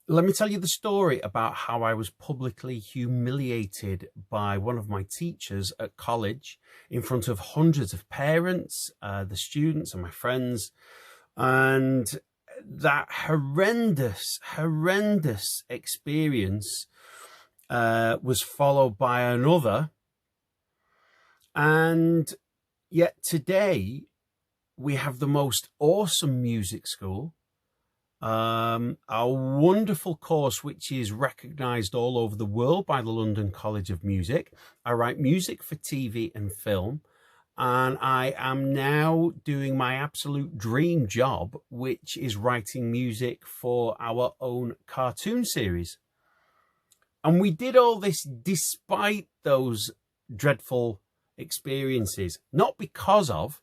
Let me tell you the story about how I was publicly humiliated by one of my teachers at college in front of hundreds of parents, the students and my friends. And that horrendous experience was followed by another. And yet today we have the most awesome music school. A wonderful course which is recognised all over the world by the London College of Music. I write music for TV and film, and I am now doing my absolute dream job, which is writing music for our own cartoon series. And we did all this despite those dreadful experiences, not because of,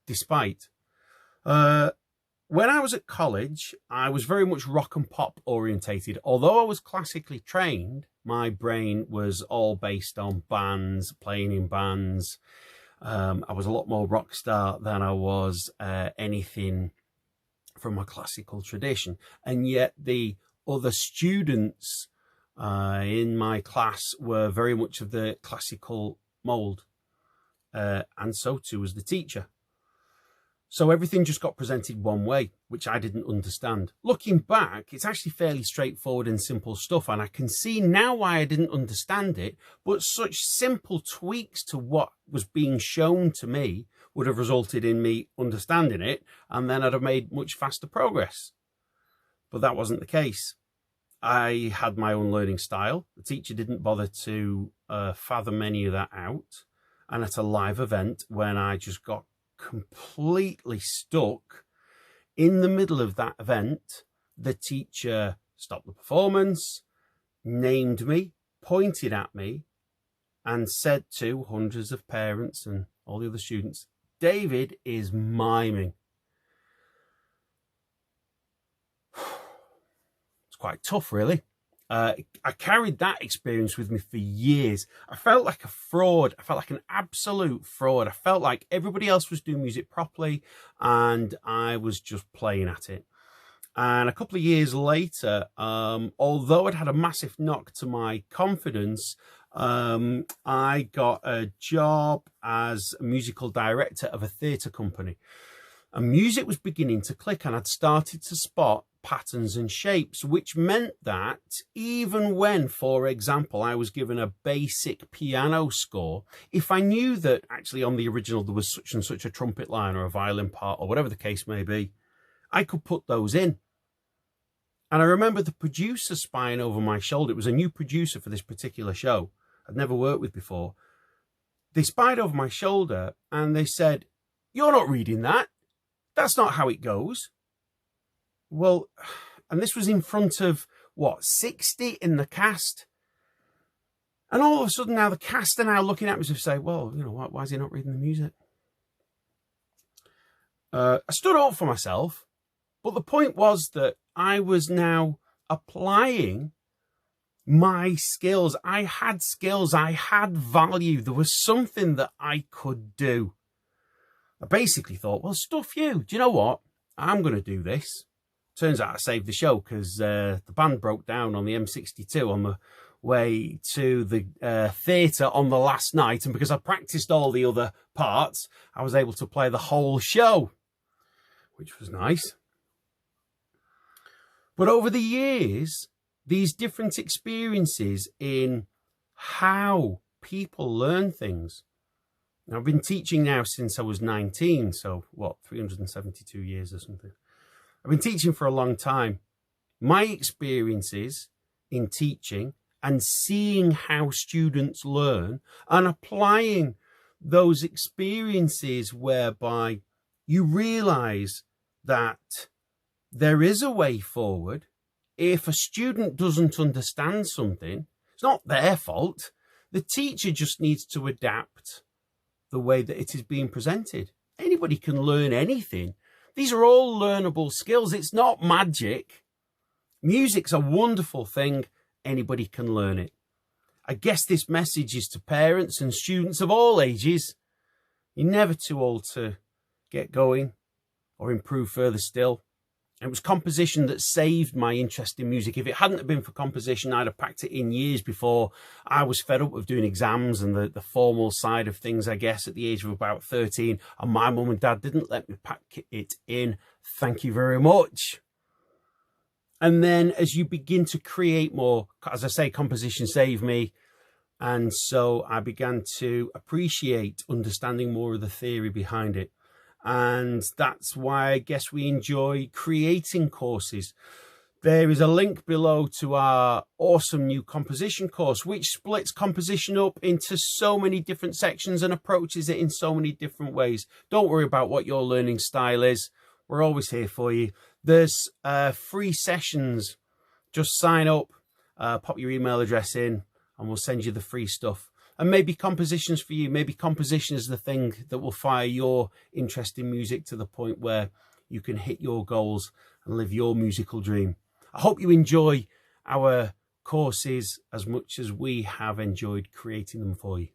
despite. When I was at college, I was very much rock and pop orientated. Although I was classically trained, my brain was all based on bands, playing in bands. I was a lot more rock star than I was anything from a classical tradition. And yet the other students in my class were very much of the classical mould. And so too was the teacher. So everything just got presented one way, which I didn't understand. Looking back, it's actually fairly straightforward and simple stuff, and I can see now why I didn't understand it, but such simple tweaks to what was being shown to me would have resulted in me understanding it, and then I'd have made much faster progress. But that wasn't the case. I had my own learning style. The teacher didn't bother to fathom any of that out. And at a live event, when I just got completely stuck in the middle of that event, the teacher stopped the performance, named me, pointed at me, and said to hundreds of parents and all the other students, "David is miming." It's quite tough, really. I carried that experience with me for years. I felt like a fraud. I felt like an absolute fraud. I felt like everybody else was doing music properly and I was just playing at it. And a couple of years later, although I'd had a massive knock to my confidence, I got a job as a musical director of a theatre company. And music was beginning to click, and I'd started to spot patterns and shapes, which meant that even when, for example, I was given a basic piano score, if I knew that actually on the original there was such and such a trumpet line or a violin part or whatever the case may be, I could put those in. And I remember the producer spying over my shoulder. It was a new producer for this particular show I'd never worked with before. They spied over my shoulder and they said, "You're not reading that. That's not how it goes." Well, and this was in front of, 60 in the cast? And all of a sudden now the cast are now looking at me to say, well, why is he not reading the music? I stood up for myself, but the point was that I was now applying my skills. I had value. There was something that I could do. I basically thought, well, stuff you. Do you know what? I'm going to do this. Turns out I saved the show because the band broke down on the M62 on the way to the theatre on the last night. And because I practiced all the other parts, I was able to play the whole show, which was nice. But over the years, these different experiences in how people learn things. Now, I've been teaching now since I was 19, so 372 years or something. I've been teaching for a long time. My experiences in teaching and seeing how students learn and applying those experiences whereby you realize that there is a way forward. If a student doesn't understand something, it's not their fault. The teacher just needs to adapt the way that it is being presented. Anybody can learn anything. These are all learnable skills. It's not magic. Music's a wonderful thing. Anybody can learn it. I guess this message is to parents and students of all ages. You're never too old to get going or improve further still. It was composition that saved my interest in music. If it hadn't have been for composition, I'd have packed it in years before. I was fed up with doing exams and the formal side of things, I guess, at the age of about 13. And my mum and dad didn't let me pack it in. Thank you very much. And then as you begin to create more, as I say, composition saved me. And so I began to appreciate understanding more of the theory behind it. And that's why I guess we enjoy creating courses. There is a link below to our awesome new composition course, which splits composition up into so many different sections and approaches it in so many different ways. Don't worry about what your learning style is. We're always here for you. There's free sessions. Just sign up, pop your email address in, and we'll send you the free stuff. And maybe compositions for you. Maybe composition is the thing that will fire your interest in music to the point where you can hit your goals and live your musical dream. I hope you enjoy our courses as much as we have enjoyed creating them for you.